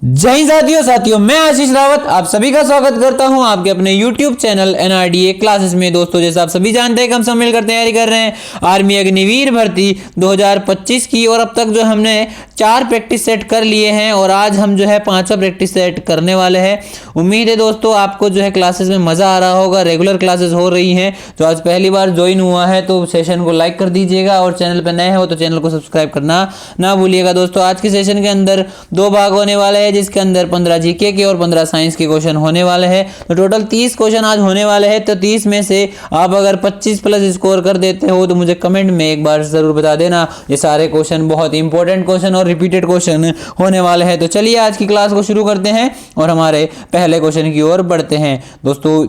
जय हिंद साथियों, मैं आशीष रावत आप सभी का स्वागत करता हूं आपके अपने YouTube चैनल NRDA क्लासेस में। दोस्तों, जैसा आप सभी जानते हैं कि हम सब मिलकर तैयारी कर रहे हैं आर्मी अग्निवीर भर्ती 2025 की। और अब तक जो हमने 4 प्रैक्टिस सेट कर लिए हैं और आज हम जो है 5वां प्रैक्टिस सेट करने वाले हैं। उम्मीद है दोस्तों आपको जो है क्लासेस में मज़ा आ रहा होगा। रेगुलर क्लासेस हो रही हैं। जो आज पहली बार ज्वाइन हुआ है तो सेशन को लाइक कर दीजिएगा और चैनल पर नए हो तो चैनल को सब्सक्राइब करना ना भूलिएगा। दोस्तों, आज के सेशन के अंदर 2 भाग होने वाले हैं, जिसके अंदर 15 जीके के और 15 साइंस के क्वेश्चन होने वाले हैं। तो टोटल 30 क्वेश्चन आज होने वाले हैं। तो 30 में से आप अगर 25 प्लस स्कोर कर देते हो तो मुझे कमेंट में एक बार जरूर बता देना। ये सारे क्वेश्चन बहुत इंपॉर्टेंट क्वेश्चन और रिपीटेड क्वेश्चन होने वाले हैं। तो चलिए आज की क्लास को शुरू करते हैं और हमारे पहले क्वेश्चन की ओर बढ़ते हैं। दोस्तों,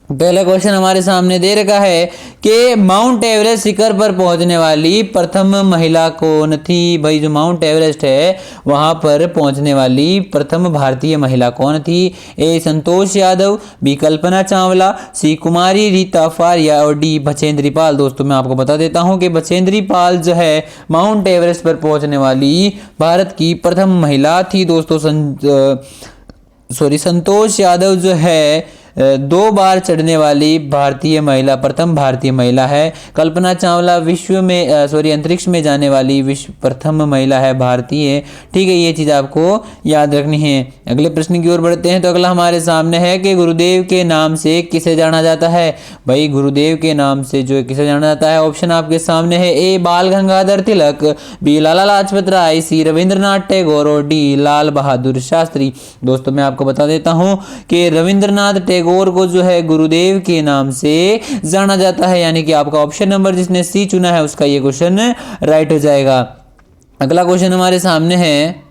पहला क्वेश्चन हमारे सामने दे रखा है कि माउंट एवरेस्ट शिखर पर पहुंचने वाली प्रथम महिला कौन थी। भाई, जो माउंट एवरेस्ट है वहां पर पहुंचने वाली प्रथम भारतीय महिला कौन थी। ए संतोष यादव, बी कल्पना चावला, सी कुमारी रीता फारिया और डी बछेंद्री पाल। दोस्तों, मैं आपको बता देता हूं कि बछेंद्री पाल जो है माउंट एवरेस्ट पर पहुंचने वाली भारत की प्रथम महिला थी। दोस्तों, संतोष यादव जो है 2 बार चढ़ने वाली भारतीय महिला, प्रथम भारतीय महिला है। कल्पना चावला अंतरिक्ष में जाने वाली विश्व प्रथम महिला है भारतीय। ठीक है, ये चीज़ आपको याद रखनी है। अगले प्रश्न की ओर बढ़ते हैं। तो अगला हमारे सामने है कि गुरुदेव के नाम से किसे जाना जाता है। भाई, गुरुदेव के नाम से जो किसे जाना जाता है, ऑप्शन आपके सामने है। ए बाल गंगाधर तिलक, बी लाला लाजपत राय, सी रविंद्रनाथ टैगोर और डी लाल बहादुर शास्त्री। दोस्तों, मैं आपको बता देता हूँ कि रविंद्रनाथ टैगोर को जो है गुरुदेव के नाम से जाना जाता है, यानी कि आपका ऑप्शन नंबर जिसने सी चुना है उसका ये क्वेश्चन राइट हो जाएगा। अगला क्वेश्चन हमारे सामने है।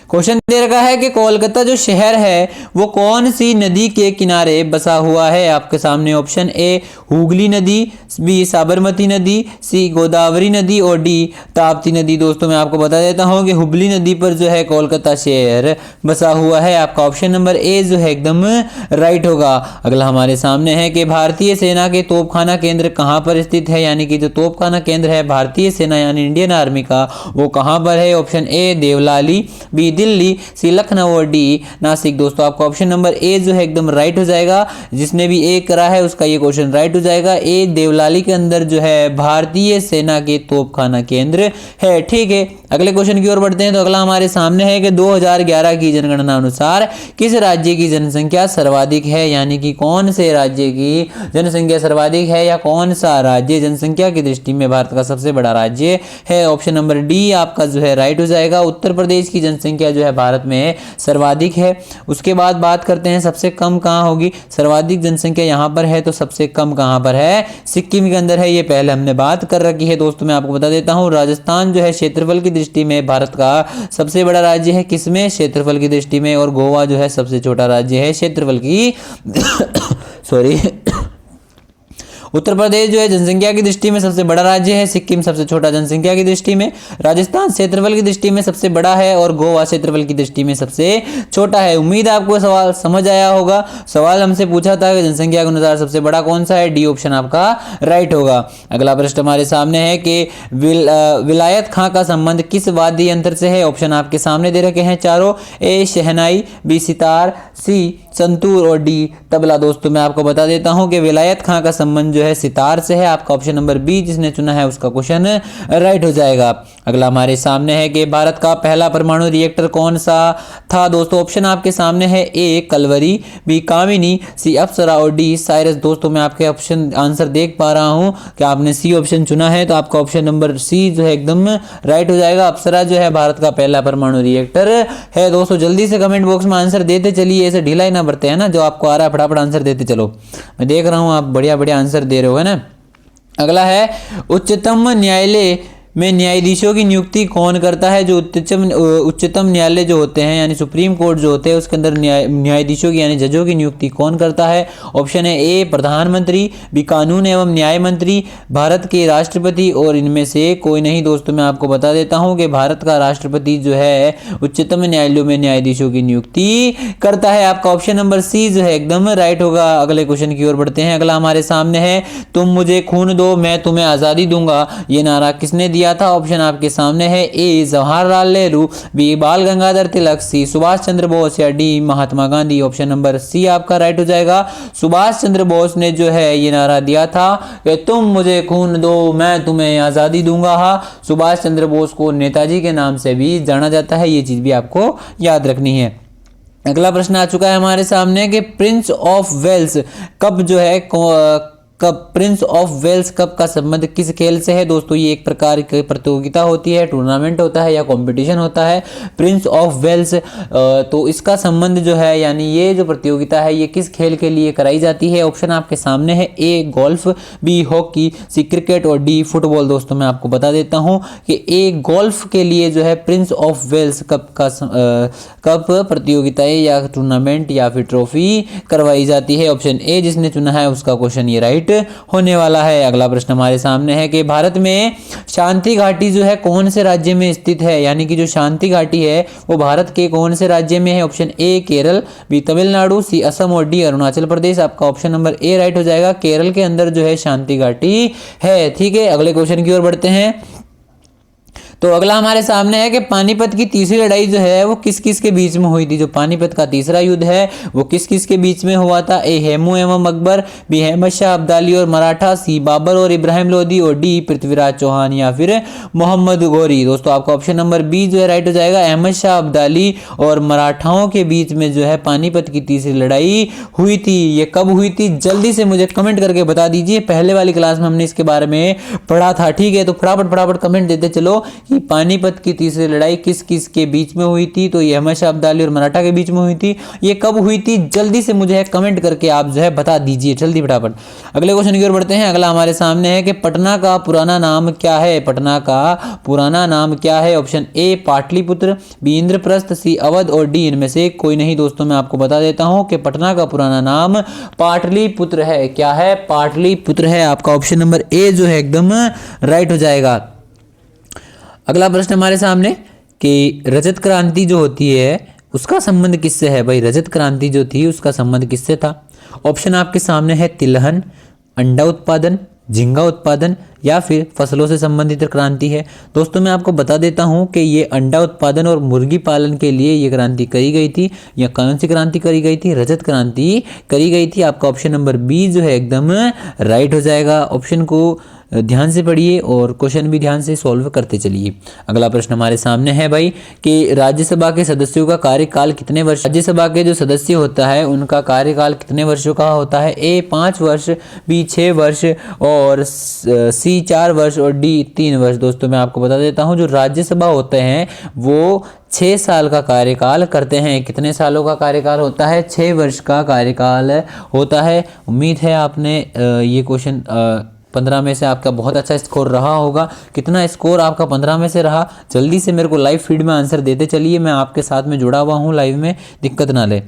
क्वेश्चन दे रखा है कि कोलकाता जो शहर है वो कौन सी नदी के किनारे बसा हुआ है। आपके सामने ऑप्शन ए हुगली नदी, बी साबरमती नदी, सी गोदावरी नदी और डी ताप्ती नदी। दोस्तों, मैं आपको बता देता हूं कि हुगली नदी पर जो है कोलकाता शहर बसा हुआ है। आपका ऑप्शन नंबर ए जो है एकदम राइट होगा। अगला हमारे सामने है कि भारतीय सेना के तोपखाना केंद्र कहाँ पर स्थित है, यानी कि जो तोपखाना केंद्र है भारतीय सेना यानी इंडियन आर्मी का वो कहाँ पर है। Option A Deolali, B Delhi, C Lucknow और डी नासिक। दोस्तों, आपका ऑप्शन नंबर ए जो है एकदम राइट हो जाएगा। जिसने भी ए करा है उसका ये क्वेश्चन राइट हो जाएगा। ए देवलाली के अंदर जो है भारतीय सेना के तोपखाना केंद्र है। ठीक है, अगले क्वेश्चन की ओर बढ़ते हैं। तो अगला हमारे सामने है कि 2011 की जनगणना अनुसार किस राज्य की जनसंख्या सर्वाधिक है, यानी कि कौन से राज्य की जनसंख्या सर्वाधिक है या कौन सा राज्य जनसंख्या की दृष्टि में भारत का सबसे बड़ा राज्य है। ऑप्शन नंबर डी आपका जो है राइट हो जाएगा। उत्तर प्रदेश की जनसंख्या जो है भारत में सर्वाधिक है। उसके बाद बात करते हैं सबसे कम कहाँ होगी। सर्वाधिक जनसंख्या यहाँ पर है तो सबसे कम कहाँ पर है, सिक्किम के अंदर है। ये पहले हमने बात कर रखी है। दोस्तों, मैं आपको बता देता हूँ राजस्थान जो है क्षेत्रफल की दृष्टि में भारत का सबसे बड़ा राज्य है। किसमें, क्षेत्रफल की दृष्टि में। और गोवा जो है सबसे छोटा राज्य है क्षेत्रफल की सॉरी उत्तर प्रदेश जो है जनसंख्या की दृष्टि में सबसे बड़ा राज्य है। सिक्किम सबसे छोटा जनसंख्या की दृष्टि में। राजस्थान क्षेत्रफल की दृष्टि में सबसे बड़ा है और गोवा क्षेत्रफल की दृष्टि में सबसे छोटा है। उम्मीद है आपको सवाल समझ आया होगा। सवाल हमसे पूछा था कि जनसंख्या के अनुसार सबसे बड़ा कौन सा है। डी ऑप्शन आपका राइट होगा। अगला प्रश्न हमारे सामने है कि विलायत खां का संबंध किस वाद्य यंत्र से है। ऑप्शन आपके सामने दे रखे हैं चारों। ए शहनाई, बी सितार, सी संतूर और डी तबला। दोस्तों, मैं आपको बता देता हूं कि विलायत खां का संबंध जो है सितार से है। आपका ऑप्शन नंबर बी जिसने चुना है उसका क्वेश्चन राइट हो जाएगा। अगला हमारे सामने है कि भारत का पहला परमाणु रिएक्टर कौन सा था। दोस्तों, ऑप्शन आपके सामने है। ए कलवरी, बी कामिनी, सी अप्सरा और डी साइरस। दोस्तों, मैं आपके ऑप्शन आंसर देख पा रहा हूं कि आपने सी ऑप्शन चुना है तो आपका ऑप्शन नंबर सी जो है एकदम राइट हो जाएगा। अप्सरा जो है भारत का पहला परमाणु रिएक्टर है। दोस्तों, जल्दी से कमेंट बॉक्स में आंसर देते चलिए, ऐसे ढीला ही ना बरते हैं ना। जो आपको आ रहा है फटाफट आंसर देते चलो। मैं देख रहा हूं आप बढ़िया बढ़िया आंसर दे रहे हो, है ना। अगला है उच्चतम न्यायालय में न्यायाधीशों की नियुक्ति कौन करता है। जो उच्चतम न्यायालय जो होते हैं यानी सुप्रीम कोर्ट जो होते हैं उसके अंदर न्यायाधीशों की यानी जजों की नियुक्ति कौन करता है। ऑप्शन है ए प्रधानमंत्री, बी कानून एवं न्याय मंत्री, भारत के राष्ट्रपति और इनमें से कोई नहीं। दोस्तों, मैं आपको बता देता हूं कि भारत का राष्ट्रपति जो है उच्चतम न्यायालयों में न्यायाधीशों की नियुक्ति करता है। आपका ऑप्शन नंबर सी जो है एकदम राइट होगा। अगले क्वेश्चन की ओर बढ़ते हैं। अगला हमारे सामने है तुम मुझे खून दो मैं तुम्हें आज़ादी दूंगा। ये नारा किसने दिया दिया था? ऑप्शन आपके सामने है। ए जवाहरलाल नेहरू, बी बाल गंगाधर तिलक, सी सुभाष चंद्र बोस या D Mahatma Gandhi. Option number C आपका राइट हो जाएगा। सुभाष चंद्र बोस ने जो है ये नारा दिया था कि तुम मुझे खून दो मैं तुम्हें आज़ादी दूंगा। सुभाष चंद्र बोस को नेताजी के नाम से भी जाना जाता है, ये चीज़ भी आपको याद रखनी है। अगला प्रश्न आ चुका है हमारे सामने कि प्रिंस ऑफ वेल्स कब जो है कब प्रिंस ऑफ वेल्स कप का संबंध किस खेल से है? दोस्तों ये एक प्रकार की प्रतियोगिता होती है, टूर्नामेंट होता है या कंपटीशन होता है। प्रिंस ऑफ वेल्स तो इसका संबंध जो है यानी ये जो प्रतियोगिता है ये किस खेल के लिए कराई जाती है? ऑप्शन आपके सामने है। A golf, B hockey, C cricket और डी फुटबॉल। दोस्तों मैं आपको बता देता हूँ कि ए गोल्फ के लिए जो है प्रिंस ऑफ वेल्स कप का कप प्रतियोगिताएं या टूर्नामेंट या फिर ट्रॉफी करवाई जाती है। ऑप्शन ए जिसने चुना है उसका क्वेश्चन ये राइट होने वाला है। अगला प्रश्न हमारे सामने है कि भारत में शांति घाटी जो है कौन से राज्य में स्थित है? यानी कि जो शांति घाटी है वो भारत के कौन से राज्य में है? Option A Kerala, B Tamil Nadu, C Assam और डी अरुणाचल प्रदेश। आपका ऑप्शन नंबर ए राइट हो जाएगा। केरल के अंदर जो है शांति घाटी है। ठीक है, अगले क्वेश्चन की ओर बढ़ते हैं। तो अगला हमारे सामने है कि पानीपत की तीसरी लड़ाई जो है वो किस किस के बीच में हुई थी? जो पानीपत का तीसरा युद्ध है वो किस किस के बीच में हुआ था? ए हेमू एवं अकबर, बी अहमद शाह अब्दाली और मराठा, सी बाबर और इब्राहिम लोदी और डी पृथ्वीराज चौहान या फिर मोहम्मद गौरी। दोस्तों आपका ऑप्शन नंबर बी जो है राइट हो जाएगा। अहमद शाह अब्दाली और मराठाओं के बीच में जो है पानीपत की तीसरी लड़ाई हुई थी। ये कब हुई थी जल्दी से मुझे कमेंट करके बता दीजिए। पहले वाली क्लास में हमने इसके बारे में पढ़ा था। ठीक है, तो फटाफट कमेंट देते चलो कि पानीपत की तीसरी लड़ाई किस किस के बीच में हुई थी? तो ये अहमद शाह अब्दाली और मराठा के बीच में हुई थी। ये कब हुई थी जल्दी से मुझे कमेंट करके आप जो है बता दीजिए जल्दी फटाफट। अगले क्वेश्चन की ओर बढ़ते हैं। अगला हमारे सामने है कि पटना का पुराना नाम क्या है? पटना का पुराना नाम क्या है? Option A Pataliputra, B Indraprastha, C Awadh और डी इनमें से कोई नहीं। दोस्तों मैं आपको बता देता हूं कि पटना का पुराना नाम पाटलिपुत्र है। क्या है? पाटलिपुत्र है। आपका ऑप्शन नंबर ए जो है एकदम राइट हो जाएगा। अगला प्रश्न हमारे सामने कि रजत क्रांति जो होती है उसका संबंध किससे है? भाई रजत क्रांति जो थी उसका संबंध किससे था? ऑप्शन आपके सामने है तिलहन, अंडा उत्पादन, झींगा उत्पादन या फिर फसलों से संबंधित क्रांति है। दोस्तों मैं आपको बता देता हूं कि ये अंडा उत्पादन और मुर्गी पालन के लिए ये क्रांति करी गई थी। या कौन सी क्रांति करी गई थी? रजत क्रांति करी गई थी। आपका ऑप्शन नंबर बी जो है एकदम राइट हो जाएगा। ऑप्शन को ध्यान से पढ़िए और क्वेश्चन भी ध्यान से सॉल्व करते चलिए। अगला प्रश्न हमारे सामने है भाई कि राज्यसभा के सदस्यों का कार्यकाल कितने वर्ष? राज्यसभा के जो सदस्य होता है उनका कार्यकाल कितने वर्षों का होता है? ए 5 वर्ष, बी 6 वर्ष और सी 4 वर्ष और डी 3 वर्ष। दोस्तों मैं आपको बता देता हूं जो राज्यसभा होते हैं वो 6 साल का कार्यकाल करते हैं। कितने सालों का कार्यकाल होता है? 6 वर्ष का कार्यकाल होता है। उम्मीद है आपने ये क्वेश्चन 15 में से आपका बहुत अच्छा स्कोर रहा होगा। कितना स्कोर आपका 15 में से रहा जल्दी से मेरे को लाइव फीड में आंसर देते चलिए। मैं आपके साथ में जुड़ा हुआ हूँ लाइव में, दिक्कत ना ले।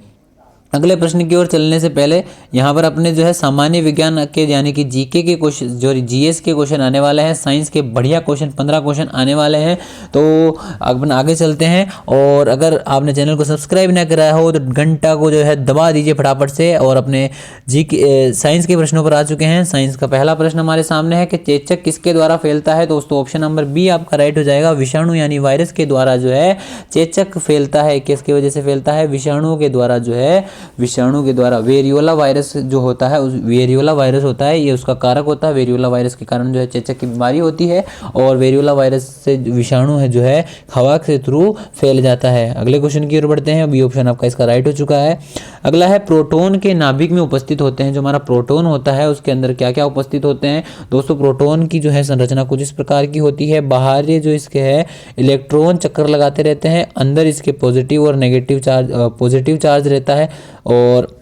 अगले प्रश्न की ओर चलने से पहले यहाँ पर अपने जो है सामान्य विज्ञान के यानी कि जीके के क्वेश्चन जो जीएस के क्वेश्चन आने वाले हैं, साइंस के बढ़िया क्वेश्चन 15 क्वेश्चन आने वाले हैं। तो अपन आगे चलते हैं और अगर आपने चैनल को सब्सक्राइब ना कराया हो तो घंटा को जो है दबा दीजिए फटाफट से। और अपने साइंस के प्रश्नों पर आ चुके हैं। साइंस का पहला प्रश्न हमारे सामने है कि चेचक किसके द्वारा फैलता है? दोस्तों ऑप्शन नंबर बी आपका राइट हो जाएगा। विषाणु यानी वायरस के द्वारा जो है चेचक फैलता है। किसकी वजह से फैलता है? विषाणुओं के द्वारा जो है विषाणु के द्वारा। वेरियोला वायरस जो होता है, उस वेरियोला वायरस होता है ये उसका कारक होता है। वेरियोला वायरस के कारण जो है चेचक की बीमारी होती है और वेरियोला वायरस से विषाणु है जो है हवा के थ्रू फैल जाता है। अगले क्वेश्चन की ओर बढ़ते हैं। बी ऑप्शन आपका इसका राइट हो चुका है। अगला है प्रोटॉन के नाभिक में उपस्थित होते हैं। जो हमारा प्रोटॉन होता है उसके अंदर क्या क्या उपस्थित होते हैं? दोस्तों प्रोटॉन की जो है संरचना कुछ इस प्रकार की होती है। बाहर जो इसके है इलेक्ट्रॉन चक्कर लगाते रहते हैं, अंदर इसके पॉजिटिव और नेगेटिव चार्ज पॉजिटिव चार्ज रहता है और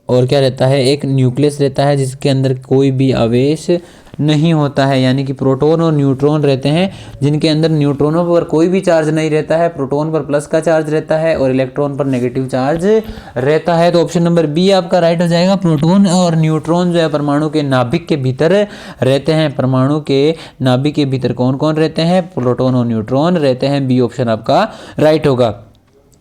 क्या रहता है? एक न्यूक्लियस रहता है जिसके अंदर कोई भी आवेश नहीं होता है। यानी कि प्रोटॉन और न्यूट्रॉन रहते हैं जिनके अंदर न्यूट्रॉनों पर कोई भी चार्ज नहीं रहता है। प्रोटॉन पर प्लस का चार्ज रहता है और इलेक्ट्रॉन पर नेगेटिव चार्ज रहता है। तो ऑप्शन नंबर बी आपका राइट हो जाएगा। प्रोटॉन और न्यूट्रॉन जो है परमाणु के नाभिक के भीतर रहते हैं। परमाणु के नाभिक के भीतर कौन कौन रहते हैं? प्रोटॉन और न्यूट्रॉन रहते हैं। बी ऑप्शन आपका राइट होगा।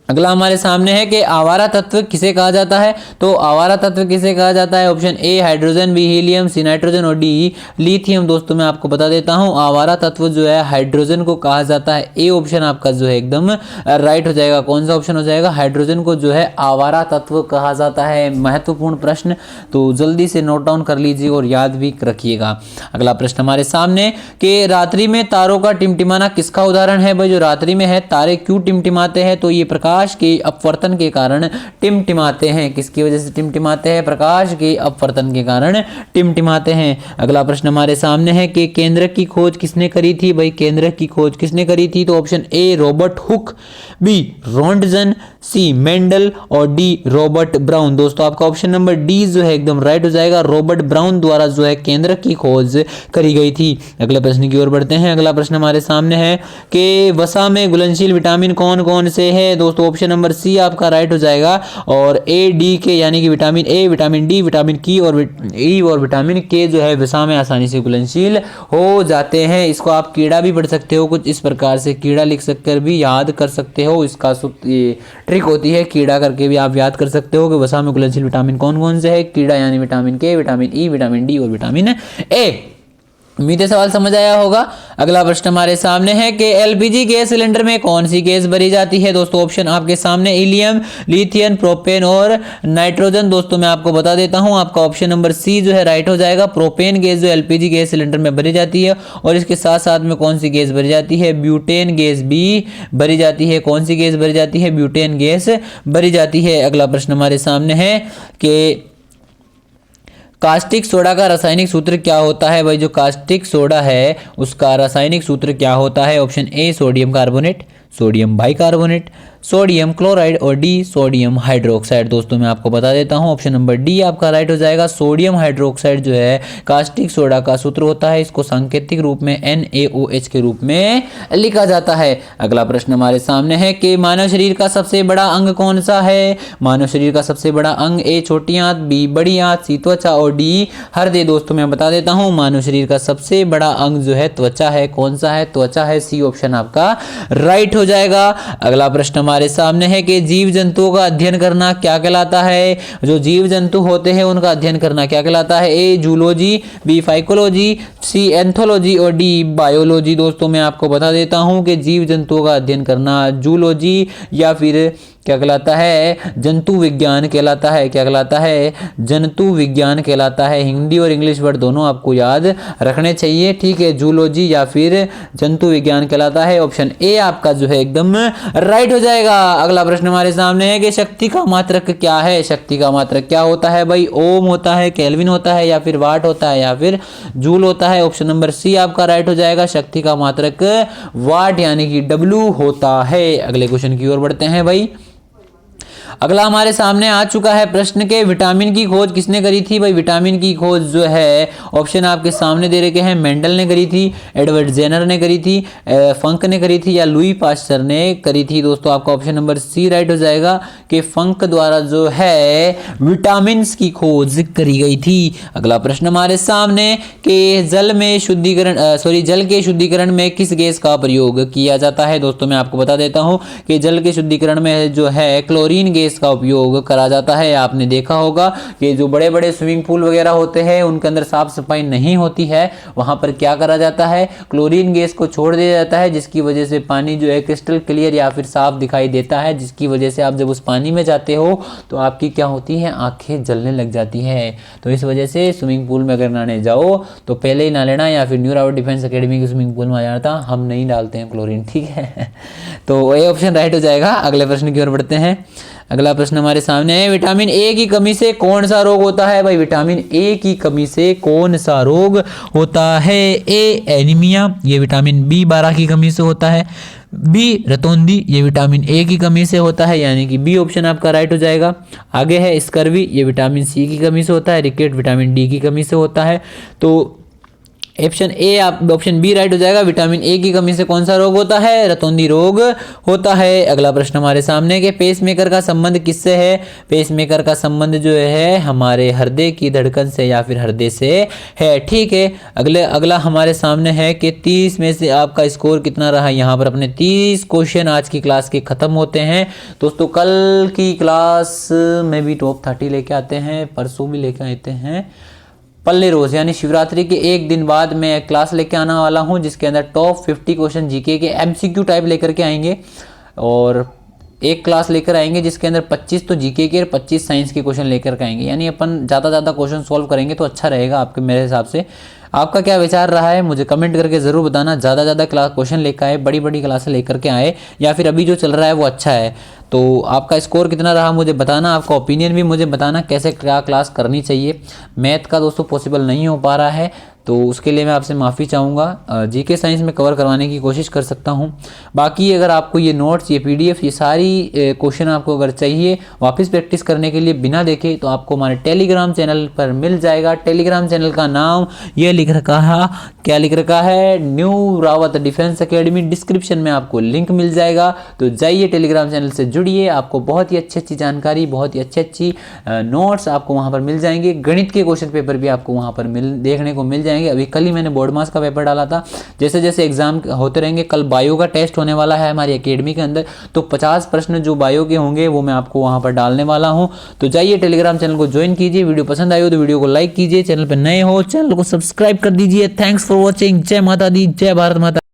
अगला हमारे सामने है कि आवारा तत्व किसे कहा जाता है। तो आवारा तत्व किसे कहा जाता है, option A hydrogen, B helium, C nitrogen और डी लिथियम। दोस्तों मैं आपको बता देता हूं, आवारा तत्व जो है हाइड्रोजन को कहा जाता है। ए ऑप्शन आपका जो है एकदम राइट हो जाएगा। कौन सा ऑप्शन हो जाएगा, हाइड्रोजन को जो है आवारा तत्व कहा जाता है। महत्वपूर्ण प्रश्न, तो जल्दी से नोट डाउन कर लीजिए और याद भी रखिएगा। अगला प्रश्न हमारे सामने कि रात्रि में तारों का टिमटिमाना किसका उदाहरण है। भाई जो रात्रि में है तारे क्यों टिमटिमाते हैं, तो ये प्रकाश के अपवर्तन के कारण टिमटिमाते हैं। किसकी वजह से टिमटिमाते हैं, प्रकाश के अपवर्तन के कारण टिमटिमाते हैं। अगला प्रश्न हमारे सामने है कि केंद्रक की खोज किसने करी थी। भाई केंद्रक की खोज किसने करी थी, तो option A Robert Hooke, B Roentgen, C Mendel और डी रॉबर्ट ब्राउन। दोस्तों आपका ऑप्शन नंबर डी जो है एकदम राइट हो जाएगा। रॉबर्ट ब्राउन द्वारा जो है केंद्रक की खोज करी गई थी। अगले प्रश्न की ओर बढ़ते हैं। अगला प्रश्न हमारे सामने है कि वसा में घुलनशील विटामिन कौन कौन से है। दोस्तों ऑप्शन नंबर सी आपका राइट हो जाएगा। और ए डी के यानी कि vitamin A, vitamin D, vitamin की और ई और विटामिन के जो है वसा में आसानी से घुलनशील हो जाते हैं। इसको आप कीड़ा भी पढ़ सकते हो, कुछ इस प्रकार से कीड़ा लिख सककर भी याद कर सकते हो। इसका ट्रिक होती है, कीड़ा करके भी आप याद कर सकते हो कि वसा में घुलनशील विटामिन कौन कौन से है। कीड़ा यानी विटामिन के, विटामिन ई, विटामिन डी और विटामिन ए। उम्मीद है सवाल समझ आया होगा। अगला प्रश्न हमारे सामने है कि एलपीजी गैस सिलेंडर में कौन सी गैस भरी जाती है। दोस्तों ऑप्शन आपके सामने हीलियम, लिथियम, प्रोपेन और नाइट्रोजन। दोस्तों मैं आपको बता देता हूं, आपका ऑप्शन नंबर सी जो है राइट हो जाएगा। प्रोपेन गैस जो एलपीजी गैस सिलेंडर में भरी जाती है। और इसके साथ साथ में कौन सी गैस भरी जाती है, ब्यूटेन गैस भी भरी जाती है। कौन सी गैस भरी जाती है, ब्यूटेन गैस भरी जाती है। अगला प्रश्न हमारे सामने है कि कास्टिक सोडा का रासायनिक सूत्र क्या होता है। भाई जो कास्टिक सोडा है उसका रासायनिक सूत्र क्या होता है। ऑप्शन ए sodium carbonate, sodium bicarbonate, sodium chloride और डी सोडियम हाइड्रोक्साइड। दोस्तों मैं आपको बता देता हूं, ऑप्शन नंबर डी आपका राइट हो जाएगा। सोडियम हाइड्रोक्साइड जो है कास्टिक सोडा का सूत्र होता है। इसको सांकेतिक रूप में NaOH के रूप में लिखा जाता है। अगला प्रश्न हमारे सामने है कि मानव शरीर का सबसे बड़ा अंग कौन सा है। मानव शरीर का सबसे बड़ा अंग ए छोटी आंत, बी बड़ी आंत, सी त्वचा और डी हृदय। दोस्तों मैं बता देता हूं, मानव शरीर का सबसे बड़ा अंग जो है त्वचा है। कौन सा है, त्वचा है। सी ऑप्शन आपका राइट हो जाएगा। अगला प्रश्न हमारे सामने है कि जीव जंतुओं का अध्ययन करना क्या कहलाता है। जो जीव जंतु होते हैं उनका अध्ययन करना क्या कहलाता है। ए जूलॉजी, बी फाइकोलॉजी, सी एंथोलॉजी और डी बायोलॉजी। दोस्तों मैं आपको बता देता हूं कि जीव जंतुओं का अध्ययन करना जूलॉजी या फिर क्या कहलाता है, जंतु विज्ञान कहलाता है। क्या कहलाता है, जंतु विज्ञान कहलाता है। हिंदी और इंग्लिश वर्ड दोनों आपको याद रखने चाहिए, ठीक है। जूलॉजी या फिर जंतु विज्ञान कहलाता है। ऑप्शन ए आपका जो है एकदम राइट हो जाएगा। अगला प्रश्न हमारे सामने है कि शक्ति का मात्रक क्या है। शक्ति का मात्रक क्या होता है। भाई ओम होता है, केल्विन होता है या फिर वाट होता है या फिर जूल होता है। ऑप्शन नंबर सी आपका राइट हो जाएगा। शक्ति का मात्रक वाट यानी कि डब्ल्यू होता है। अगले क्वेश्चन की ओर बढ़ते हैं भाई। अगला हमारे सामने आ चुका है प्रश्न के विटामिन की खोज किसने करी थी। भाई विटामिन की खोज जो है ऑप्शन आपके सामने दे रखे हैं। मेंडल ने करी थी, एडवर्ड जेनर ने करी थी, फंक ने करी थी या लुई पास्चर ने करी थी। दोस्तों आपका ऑप्शन नंबर सी राइट हो जाएगा कि फंक द्वारा जो है विटामिन की खोज करी गई थी। अगला प्रश्न हमारे सामने कि जल के शुद्धिकरण में किस गैस का प्रयोग किया जाता है। दोस्तों मैं आपको बता देता हूं कि जल के शुद्धिकरण में जो है क्लोरीन गैस का उपयोग करा जाता है। आपने देखा होगा कि जो बड़े बड़े स्विमिंग पूल वगैरह होते हैं उनके अंदर साफ सफाई नहीं होती है, वहां पर क्या करा जाता है, क्लोरीन गैस को छोड़ दिया जाता है, जिसकी वजह से पानी जो है क्रिस्टल क्लियर या फिर साफ दिखाई देता है, जिसकी वजह से आप जब उस पानी में जाते हो तो आपकी क्या होती है, आंखें जलने लग जाती है। तो इस वजह से स्विमिंग पूल में अगर नहाने जाओ तो पहले ही ना लेना या फिर न्यू राउट डिफेंस अकेडमी की स्विमिंग पूल में आ जाता, हम नहीं डालते हैं क्लोरीन, ठीक है। तो ये ऑप्शन राइट हो जाएगा। अगले प्रश्न की ओर बढ़ते हैं। अगला प्रश्न हमारे सामने है, विटामिन ए की कमी से कौन सा रोग होता है। भाई विटामिन ए की कमी से कौन सा रोग होता है। ए एनीमिया, ये विटामिन B12 की कमी से होता है। बी रतौंधी, ये विटामिन ए की कमी से होता है, यानी कि बी ऑप्शन आपका राइट हो जाएगा। आगे है स्कर्वी, ये विटामिन सी की कमी से होता है। रिकेट विटामिन डी की कमी से होता है। तो ऑप्शन ए आप ऑप्शन बी राइट हो जाएगा। विटामिन ए की कमी से कौन सा रोग होता है? रतौंधी रोग होता है। अगला प्रश्न हमारे सामने के पेसमेकर का संबंध किससे है? पेसमेकर का संबंध जो है हमारे हृदय की धड़कन से या फिर हृदय से है। ठीक है, अगला हमारे सामने है कि 30 में से आपका स्कोर कितना रहा। यहाँ पर अपने 30 क्वेश्चन आज की क्लास के खत्म होते हैं। दोस्तों कल की क्लास में भी टॉप 30 लेके आते हैं, परसों भी लेके आते हैं। पल्ले रोज यानी शिवरात्रि के एक दिन बाद मैं क्लास लेके आने वाला हूं, जिसके अंदर टॉप 50 क्वेश्चन जीके के एमसीक्यू टाइप लेकर के आएंगे, और एक क्लास लेकर आएंगे जिसके अंदर 25 तो जीके के और 25 साइंस के क्वेश्चन लेकर के आएंगे। यानी अपन ज़्यादा क्वेश्चन सॉल्व करेंगे तो अच्छा रहेगा आपके, मेरे हिसाब से। आपका क्या विचार रहा है मुझे कमेंट करके ज़रूर बताना। ज़्यादा क्लास क्वेश्चन लेकर आए, बड़ी क्लासें लेकर के आए, या फिर अभी जो चल रहा है वो अच्छा है। तो आपका स्कोर कितना रहा मुझे बताना, आपका ओपिनियन भी मुझे बताना, कैसे क्या क्लास करनी चाहिए। मैथ का दोस्तों पॉसिबल नहीं हो पा रहा है, तो उसके लिए मैं आपसे माफ़ी चाहूँगा। जीके साइंस में कवर करवाने की कोशिश कर सकता हूँ। बाकी अगर आपको ये नोट्स, ये पीडीएफ, ये सारी क्वेश्चन आपको अगर चाहिए वापस प्रैक्टिस करने के लिए बिना देखे, तो आपको हमारे टेलीग्राम चैनल पर मिल जाएगा। टेलीग्राम चैनल का नाम ये लिख रखा है, क्या लिख रखा है? New Rawat defence academy. Description में आपको लिंक मिल जाएगा, तो जाइए टेलीग्राम चैनल से जुड़िए। आपको बहुत ही अच्छी जानकारी, बहुत ही अच्छी नोट्स आपको वहाँ पर मिल जाएंगे। गणित के क्वेश्चन पेपर भी आपको वहाँ पर देखने को मिल जाएंगे। अभी कल ही मैंने बोर्ड मास का पेपर डाला था। जैसे जैसे एग्जाम होते रहेंगे, कल बायो का टेस्ट होने वाला है हमारी एकेडमी के अंदर, तो 50 प्रश्न जो बायो के होंगे वो मैं आपको वहाँ पर डालने वाला हूँ। तो जाइए टेलीग्राम चैनल को ज्वाइन कीजिए। वीडियो पसंद आई हो तो वीडियो को लाइक कीजिए, चैनल पर नए हो चैनल को सब्सक्राइब कर दीजिए। Thanks for watching. जय माता दी, जय भारत माता।